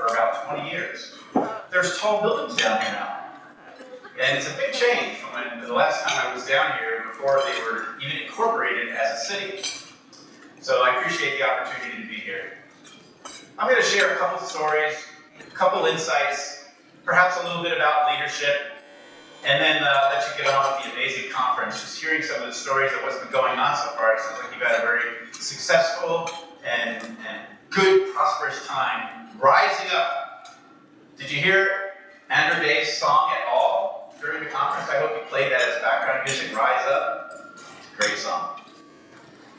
for about 20 years. There's tall buildings down here now. And it's a big change from when the last time I was down here before they were even incorporated as a city. So I appreciate the opportunity to be here. I'm going to share a couple stories, a couple insights, perhaps a little bit about leadership, and then let you get on with the amazing conference. Just hearing some of the stories of what's been going on so far, it sounds like you've had a very successful and good, prosperous time rising up. Did you hear Andrew Day's song at all during the conference? I hope you played that as background music, Rise Up. It's a great song.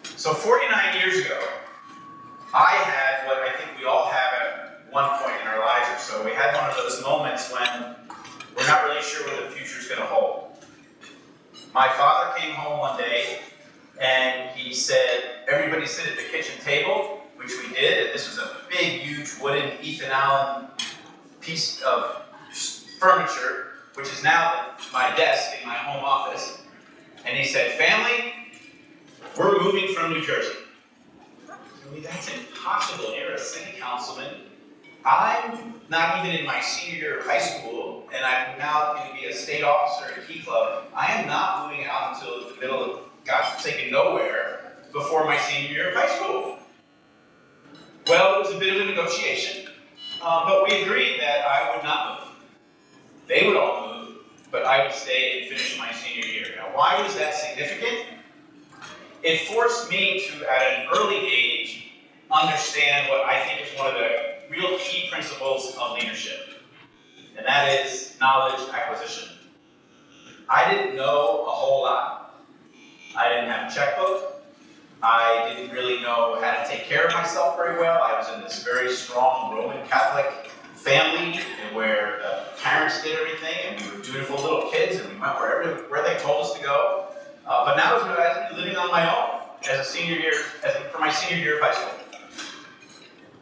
So 49 years ago, I had what I think we all have at one point in our lives or so. We had one of those moments when we're not really sure what the future's going to hold. My father came home one day and he said, everybody sit at the kitchen table, which we did, and this was a big, huge wooden Ethan Allen piece of furniture, which is now my desk in my home office. And he said, family, we're moving from New Jersey. I mean, that's impossible. You're a city councilman. I'm not even in my senior year of high school, and I'm now going to be a state officer at a Key Club. I am not moving out until the middle of God's forsaken nowhere before my senior year of high school. Well, it was a bit of a negotiation, but we agreed that I would not move. They would all move, but I would stay and finish my senior year. Now, why was that significant? It forced me to, at an early age, understand what I think is one of the real key principles of leadership, and that is knowledge acquisition. I didn't know a whole lot. I didn't have a checkbook. I didn't really know how to take care of myself very well. I was in this very strong Roman Catholic family where the parents did everything, and we were dutiful little kids, and we went where they told us to go. But now I was living on my own as a senior year, for my senior year of high school.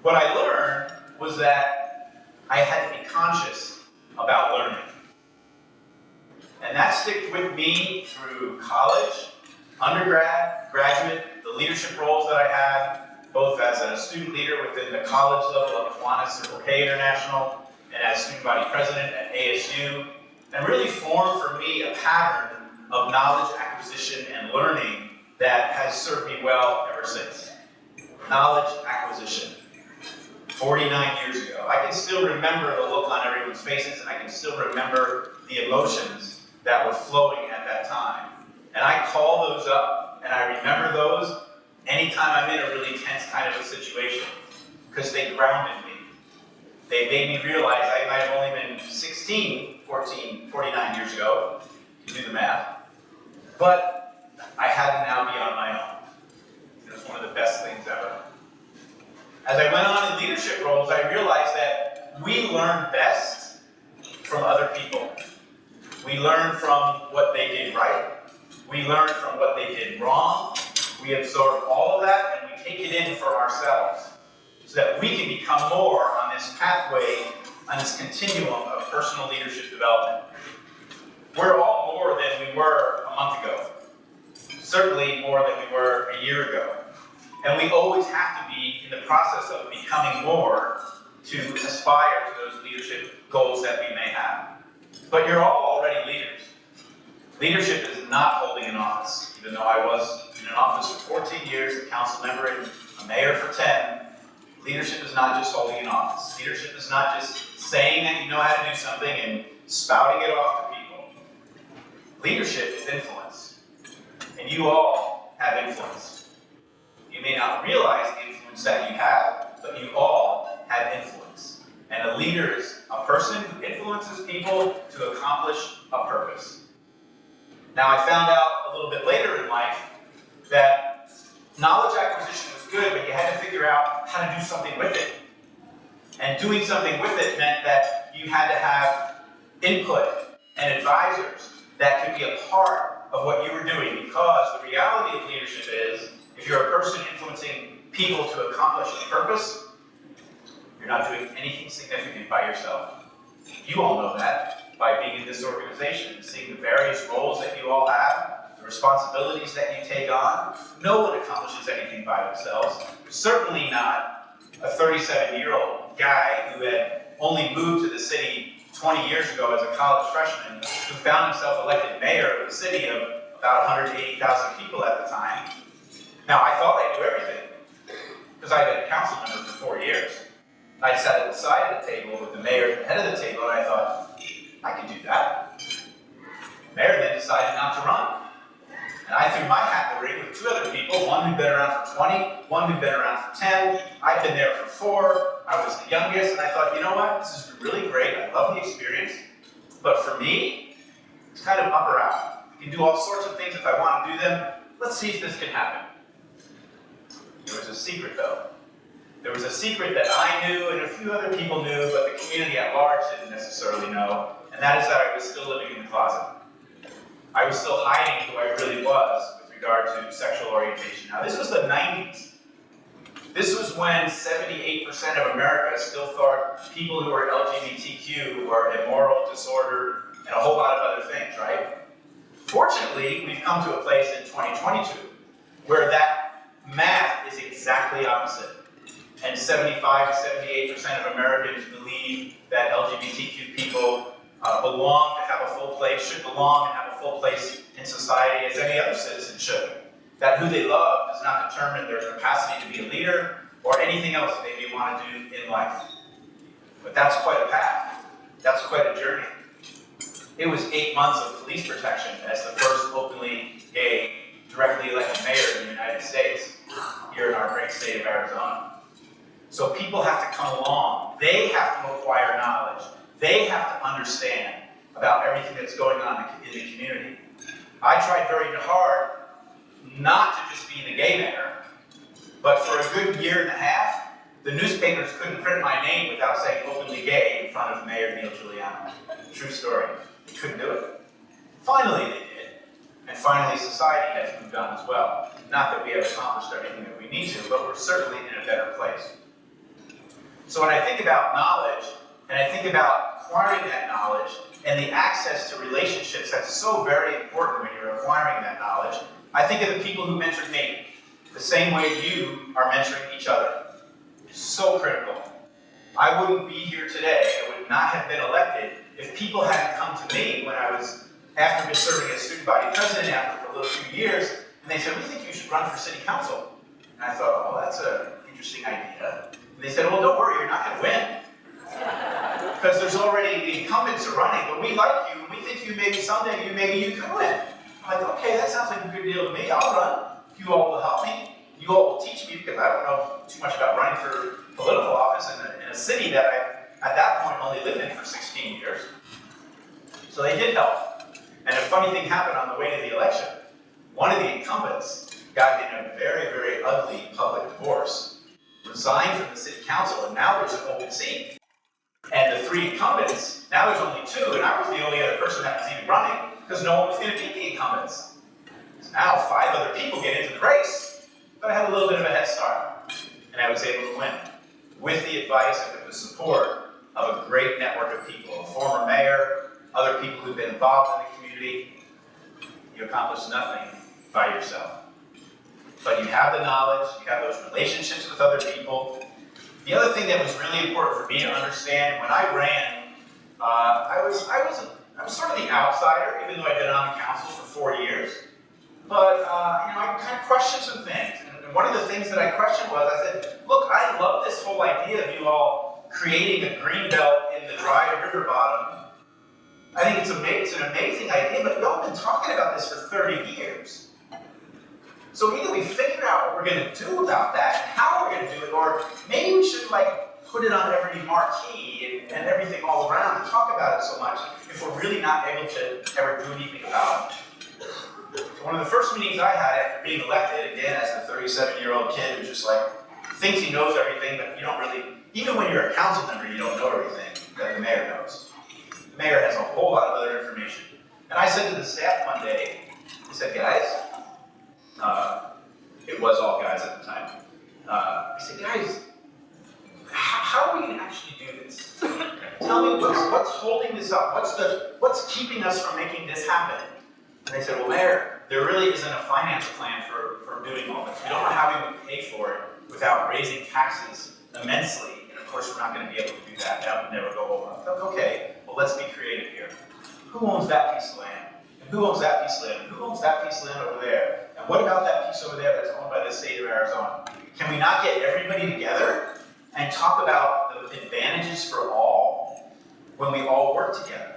What I learned was that I had to be conscious about learning. And that stuck with me through college, undergrad, graduate, the leadership roles that I had, both as a student leader within the college level of Kiwanis Circle K International, and as student body president at ASU, and really formed for me a pattern of knowledge acquisition and learning that has served me well ever since. Knowledge acquisition. 49 years ago. I can still remember the look on everyone's faces, and I can still remember the emotions that were flowing at that time. And I call those up, and I remember those anytime I'm in a really tense kind of a situation, because they grounded me. They made me realize I might have only been 49 years ago, you can do the math, but I had to now be on my own. It was one of the best things ever. As I went on in leadership roles, I realized that we learn best from other people. We learn from what they did right. We learn from what they did wrong. We absorb all of that and we take it in for ourselves so that we can become more on this pathway, on this continuum of personal leadership development. We're all more than we were a month ago. Certainly more than we were a year ago. And we always have to be in the process of becoming more to aspire to those leadership goals that we may have. But you're all already leaders. Leadership is not holding an office. Even though I was in an office for 14 years, a council member and a mayor for 10, leadership is not just holding an office. Leadership is not just saying that you know how to do something and spouting it off to people. Leadership is influence. And you all have influence. You may not realize the influence that you have, but you all have influence. And a leader is a person who influences people to accomplish a purpose. Now, I found out a little bit later in life that knowledge acquisition was good, but you had to figure out how to do something with it. And doing something with it meant that you had to have input and advisors that could be a part of what you were doing, because the reality of leadership is, if you're a person influencing people to accomplish a purpose, you're not doing anything significant by yourself. You all know that by being in this organization, seeing the various roles that you all have, the responsibilities that you take on. No one accomplishes anything by themselves. Certainly not a 37-year-old guy who had only moved to the city 20 years ago as a college freshman, who found himself elected mayor of a city of about 180,000 people at the time. Now, I thought I knew everything, because I had been a council member for 4 years. I sat at the side of the table with the mayor at the head of the table, and I thought, I can do that. The mayor then decided not to run. And I threw my hat in the ring with 2 other people, one who'd been around for 20, one who'd been around for 10. I'd been there for 4. I was the youngest, and I thought, you know what? This is really great. I love the experience. But for me, it's kind of up or out. I can do all sorts of things if I want to do them. Let's see if this can happen. There was a secret, though. There was a secret that I knew and a few other people knew, but the community at large didn't necessarily know, and that is that I was still living in the closet. I was still hiding who I really was with regard to sexual orientation. Now, this was the 90s. This was when 78% of America still thought people who were LGBTQ were immoral, disordered, and a whole lot of other things, right? Fortunately, we've come to a place in 2022 where that math is exactly opposite. And 75 to 78% of Americans believe that LGBTQ people belong to have a full place, should belong and have a full place in society as any other citizen should. That who they love does not determine their capacity to be a leader or anything else they may want to do in life. But that's quite a path. That's quite a journey. It was 8 months of police protection as the first openly gay, directly elected mayor in the United States, here in our great state of Arizona. So people have to come along. They have to acquire knowledge. They have to understand about everything that's going on in the community. I tried very hard not to just be the gay mayor, but for a good year and a half, the newspapers couldn't print my name without saying openly gay in front of Mayor Neil Giuliano. True story. They couldn't do it. Finally they did. And finally society has moved on as well. Not that we have accomplished everything that we need to, but we're certainly in a better place. So when I think about knowledge, and I think about acquiring that knowledge, and the access to relationships that's so very important when you're acquiring that knowledge, I think of the people who mentored me, the same way you are mentoring each other. So critical. I wouldn't be here today, I would not have been elected if people hadn't come to me when I was, after been serving as student body president after for a little few years, and they said, we think you should run for city council. And I thought, oh, that's an interesting idea. And they said, well, don't worry, you're not going to win. Because there's already the incumbents are running, but we like you, and we think you maybe someday maybe you could win. I'm like, okay, that sounds like a good deal to me. I'll run. You all will help me. You all will teach me, because I don't know too much about running for political office in a city that I, at that point, only lived in for 16 years. So they did help. And a funny thing happened on the way to the election. One of the incumbents got in a very, very ugly public divorce, resigned from the city council, and now there's an open seat. And the 3 incumbents, now there's only 2, and I was the only other person that was even running, because no one was going to beat the incumbents. So now 5 other people get into the race, but I had a little bit of a head start, and I was able to win, with the advice and with the support of a great network of people, a former mayor, other people who've been involved in the community. You accomplish nothing by yourself. But you have the knowledge, you have those relationships with other people. The other thing that was really important for me to understand, when I ran, I was sort of the outsider, even though I'd been on the council for 4 years. But I kind of questioned some things. And one of the things that I questioned was, I said, look, I love this whole idea of you all creating a green belt in the dry river bottom. I think it's an amazing idea, but y'all have been talking about this for 30 years. So either we figure out what we're going to do about that, and how we're going to do it, or maybe we should put it on every marquee and everything all around and talk about it so much if we're really not able to ever do anything about it. So one of the first meetings I had after being elected, again as a 37-year-old kid who's just thinks he knows everything, but you don't really, even when you're a council member, you don't know everything that the mayor knows. The mayor has a whole lot of other information. And I said to the staff one day, I said, guys, it was all guys at the time. I said, guys, how are we going to actually do this? Tell me what's holding this up? What's keeping us from making this happen? And they said, well, Mayor, there really isn't a finance plan for doing all this. We don't know how we would pay for it without raising taxes immensely. And of course, we're not going to be able to do that that. That would never go over. I thought, okay, well, let's be creative here. Who owns that piece of land? And who owns that piece of land? And who owns that piece of land over there? And what about that piece over there that's owned by the state of Arizona? Can we not get everybody together and talk about the advantages for all when we all work together?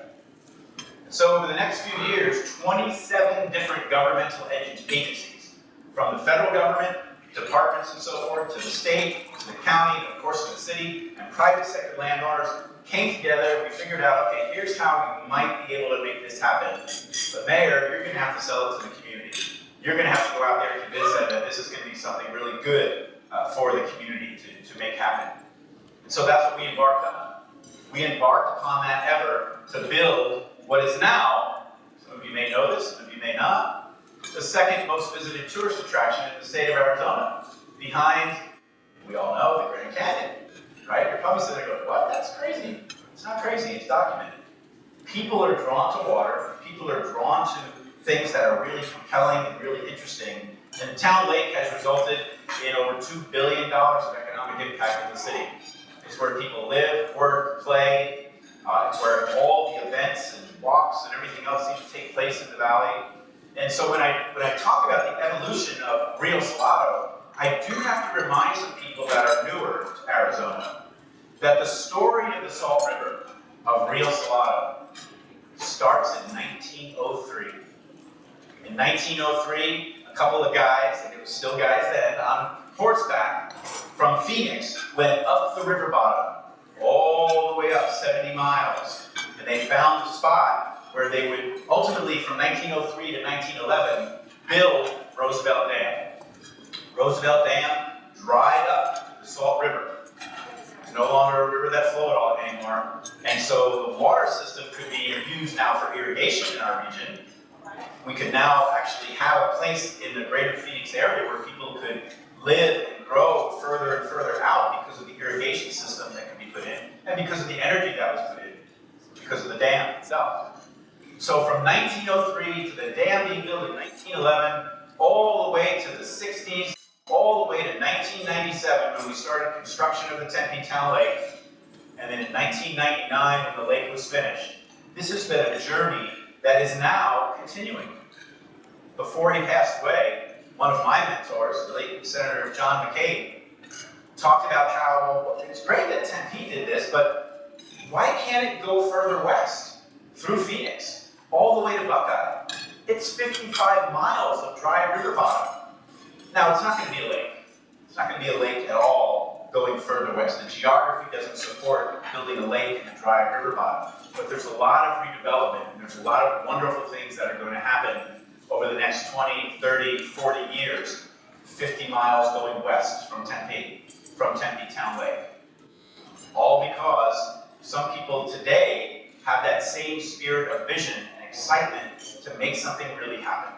So over the next few years, 27 different governmental agencies, from the federal government, departments and so forth, to the state, to the county, and of course to the city, and private sector landowners, came together. We figured out, okay, here's how we might be able to make this happen. But Mayor, you're going to have to sell it to the community. You're going to have to go out there and convince them that this is going to be something really good for the community to make happen. And so that's what we embarked on. We embarked upon that effort to build what is now, some of you may know this, some of you may not, the second most visited tourist attraction in the state of Arizona, behind, we all know, the Grand Canyon, right? You're probably sitting there going, what? That's crazy. It's not crazy, it's documented. People are drawn to water, people are drawn to things that are really compelling and really interesting, and Town Lake has resulted in over $2 billion of economic impact in the city. It's where people live, work, play. It's where all the events and walks and everything else seem to take place in the valley. And so when I talk about the evolution of Rio Salado, I do have to remind some people that are newer to Arizona that the story of the Salt River of Rio Salado starts in 1903. In 1903, a couple of guys, and it was still guys then, on horseback from Phoenix went up the river bottom all the way up 70 miles, and they found a spot where they would ultimately, from 1903 to 1911, build Roosevelt Dam. Roosevelt Dam dried up the Salt River. It's no longer a river that flowed all anymore, and so the water system could be used now for irrigation in our region. We could now actually have a place in the greater Phoenix area where people could live and grow further and further out because of the irrigation system that could be put in, and because of the energy that was put in, because of the dam itself. So from 1903 to the dam being built in 1911, all the way to the 60s, all the way to 1997 when we started construction of the Tempe Town Lake, and then in 1999 when the lake was finished. This has been a journey that is now continuing. Before he passed away, one of my mentors, the late Senator John McCain, talked about how, well, it's great that Tempe did this, but why can't it go further west through Phoenix, all the way to Buckeye? It's 55 miles of dry river bottom. Now, it's not going to be a lake. It's not going to be a lake at all going further west. The geography doesn't support building a lake in a dry river bottom. But there's a lot of redevelopment, and there's a lot of wonderful things that are going to happen over the next 20, 30, 40 years, 50 miles going west from Tempe Town Lake. All because some people today have that same spirit of vision and excitement to make something really happen.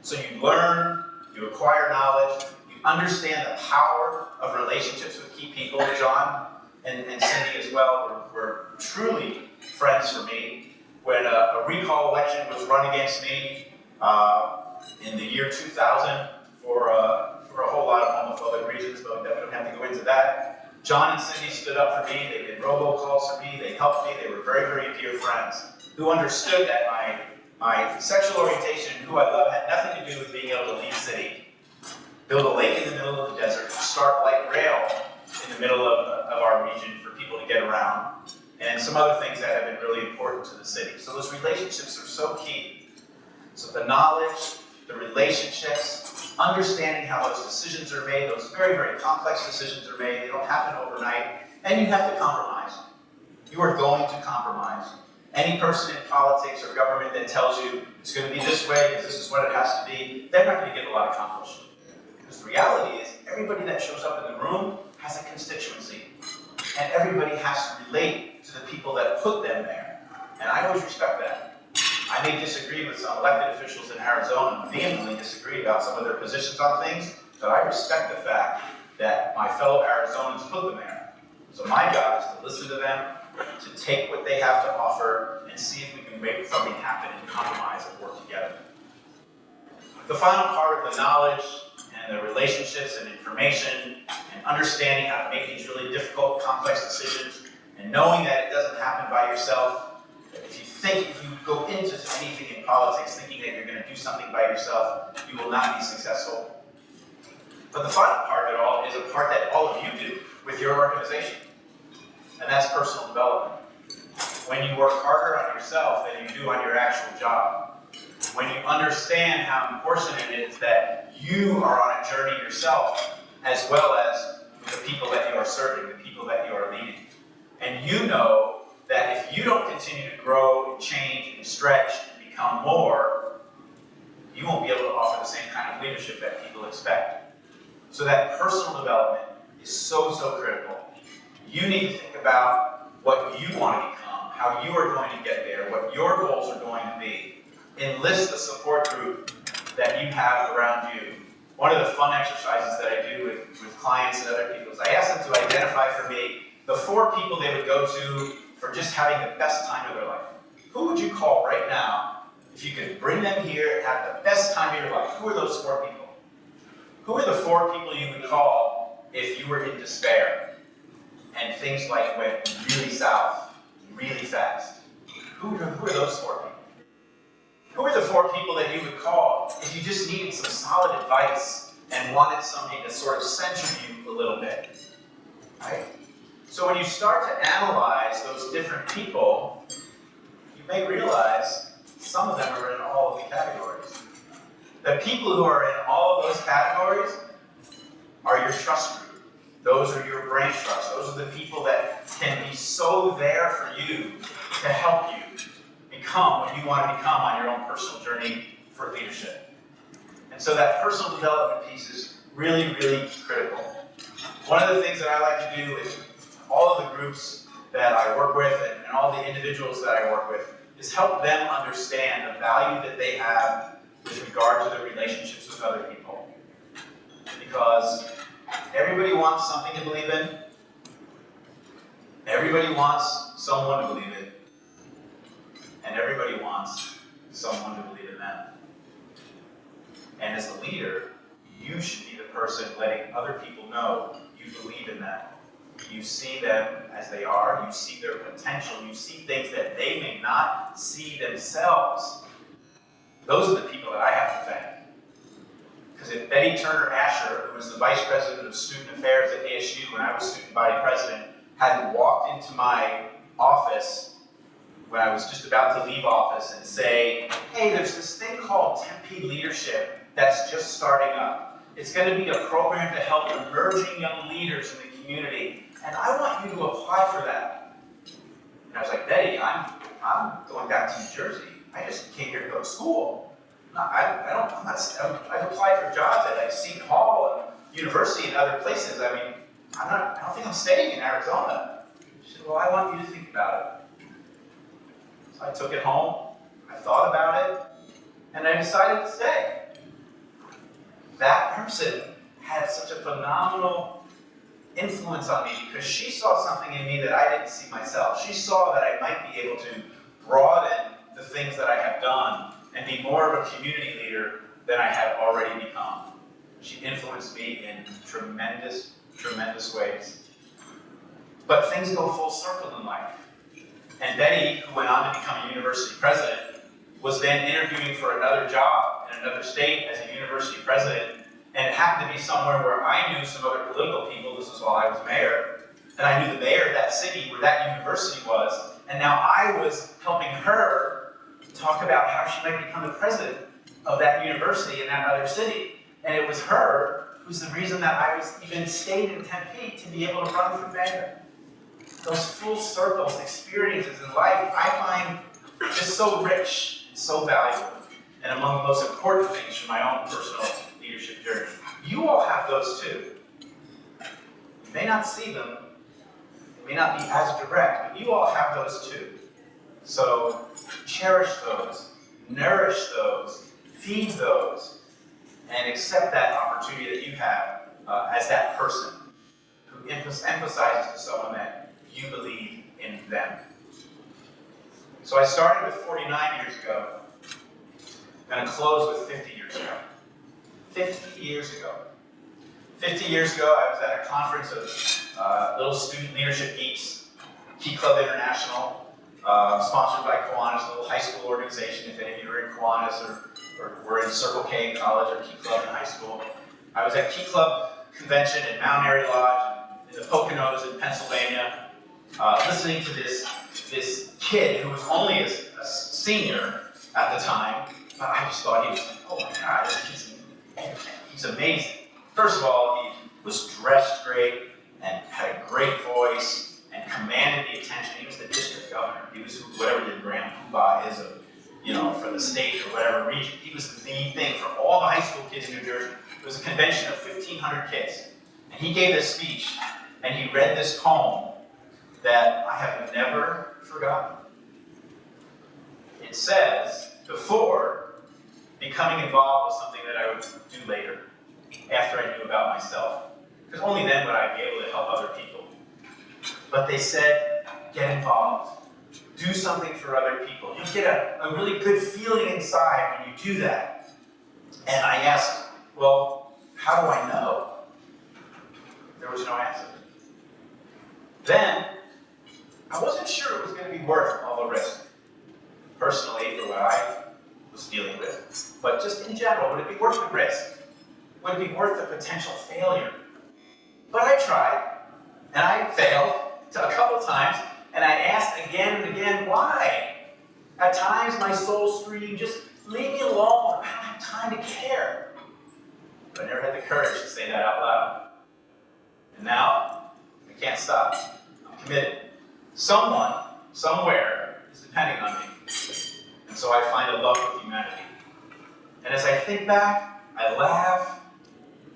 So you learn, you acquire knowledge, you understand the power of relationships with key people. John and Cindy as well were truly friends for me. When a recall election was run against me in the year 2000 for a whole lot of homophobic reasons, but we don't have to go into that. John and Cindy stood up for me. They did robocalls for me. They helped me. They were very, very dear friends who understood that my sexual orientation and who I love had nothing to do with being able to leave the city, build a lake in the middle of the desert, start light rail in the middle of our region for people to get around, and some other things that have been really important to the city. So those relationships are so key. So the knowledge, the relationships, understanding how those decisions are made, those very, very complex decisions are made, they don't happen overnight, and you have to compromise. You are going to compromise. Any person in politics or government that tells you it's going to be this way because this is what it has to be, they're not going to get a lot accomplished. Because the reality is, everybody that shows up in the room has a constituency. And everybody has to relate to the people that put them there. And I always respect that. I may disagree with some elected officials in Arizona, vehemently disagree about some of their positions on things, but I respect the fact that my fellow Arizonans put them there. So my job is to listen to them, to take what they have to offer, and see if we can make something happen and compromise and work together. The final part of the knowledge and the relationships and information and understanding how to make these really difficult, complex decisions and knowing that it doesn't happen by yourself. If you go into anything in politics thinking that you're going to do something by yourself, you will not be successful. But the fun part of it all is a part that all of you do with your organization, and that's personal development. When you work harder on yourself than you do on your actual job, when you understand how important it is that you are on a journey yourself, as well as the people that you are serving, the people that you are leading, and you know that if you don't continue to grow and change and stretch and become more, you won't be able to offer the same kind of leadership that people expect. So that personal development is so critical. You need to think about what you want to become, how you are going to get there, what your goals are going to be. Enlist the support group that you have around you. One of the fun exercises that I do with clients and other people is I ask them to identify for me the 4 people they would go to for just having the best time of their life. Who would you call right now if you could bring them here and have the best time of your life? Who are those 4 people? Who are the 4 people you would call if you were in despair and things like went really south, really fast? Who are those 4 people? Who are the 4 people that you would call if you just needed some solid advice and wanted something to sort of center you a little bit? Right? So when you start to analyze those different people, you may realize some of them are in all of the categories. The people who are in all of those categories are your trust group. Those are your brain trust. Those are the people that can be so there for you to help you become what you want to become on your own personal journey for leadership. And so that personal development piece is really critical. One of the things that I like to do is all of the groups that I work with and all the individuals that I work with is help them understand the value that they have with regard to their relationships with other people. Because everybody wants something to believe in. Everybody wants someone to believe in. And everybody wants someone to believe in them. And as a leader, you should be the person letting other people know you believe in them. You see them as they are, you see their potential, you see things that they may not see themselves. Those are the people that I have to thank. Because if Betty Turner Asher, who was the Vice President of Student Affairs at ASU when I was Student Body President, hadn't walked into my office when I was just about to leave office and say, hey, there's this thing called Tempe Leadership that's just starting up. It's going to be a program to help emerging young leaders in the community, and I want you to apply for that. And I was like, Betty, I'm going back to New Jersey. I just came here to go to school. I've applied for jobs at like Seton Hall and university and other places. I mean, I don't think I'm staying in Arizona. She said, well, I want you to think about it. So I took it home, I thought about it, and I decided to stay. That person had such a phenomenal influence on me because she saw something in me that I didn't see myself. She saw that I might be able to broaden the things that I have done and be more of a community leader than I have already become. She influenced me in tremendous ways. But things go full circle in life. And Betty, who went on to become a university president, was then interviewing for another job in another state as a university president, and it happened to be somewhere where I knew some other political people. This was while I was mayor, and I knew the mayor of that city where that university was, and now I was helping her talk about how she might become the president of that university in that other city. And it was her who's the reason that I was even stayed in Tempe to be able to run for mayor. Those full circles, experiences in life, I find just so rich, so valuable, and among the most important things for my own personal leadership journey. You all have those too. You may not see them, they may not be as direct, but you all have those too. So cherish those, nourish those, feed those, and accept that opportunity that you have as that person who emphasizes to someone that you believe in them. So I started with 49 years ago. I'm going to close with 50 years ago. 50 years ago. 50 years ago, I was at a conference of little student leadership geeks, Key Club International, sponsored by Kiwanis, a little high school organization. If any of you are in Kiwanis or were in Circle K in college or Key Club in high school. I was at Key Club convention in Mount Airy Lodge in the Poconos in Pennsylvania, listening to this kid who was only a senior at the time, but I just thought he was like, oh my God, he's amazing. First of all, he was dressed great and had a great voice and commanded the attention. He was the district governor. He was whatever the grand poobah is of, for the state or whatever region. He was the thing for all the high school kids in New Jersey. It was a convention of 1,500 kids. And he gave this speech, and he read this poem that I have never forgotten. It says, before, becoming involved was something that I would do later, after I knew about myself. Because only then would I be able to help other people. But they said, get involved. Do something for other people. You get a really good feeling inside when you do that. And I asked, well, how do I know? There was no answer. Then, I wasn't sure it was going to be worth all the risk. Personally, for what I was dealing with. But just in general, would it be worth the risk? Would it be worth the potential failure? But I tried, and I failed a couple times, and I asked again and again, why? At times, my soul screamed, just leave me alone. I don't have time to care. But I never had the courage to say that out loud. And now, I can't stop. I'm committed. Someone, somewhere, is depending on me. And so I find a love for humanity. And as I think back, I laugh,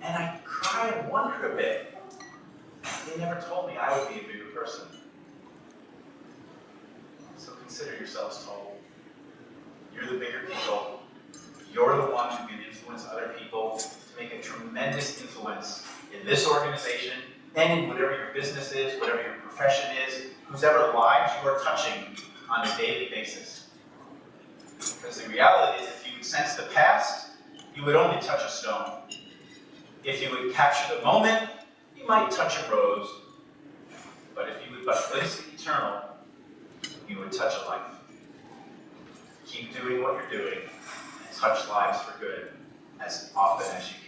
and I cry and wonder a bit. They never told me I would be a bigger person. So consider yourselves told. You're the bigger people. You're the one who can influence other people to make a tremendous influence in this organization and in whatever your business is, whatever your profession is, whoever lives you are touching on a daily basis. Because the reality is, if you would sense the past, you would only touch a stone. If you would capture the moment, you might touch a rose. But if you would but glimpse the eternal, you would touch a life. Keep doing what you're doing and touch lives for good as often as you can.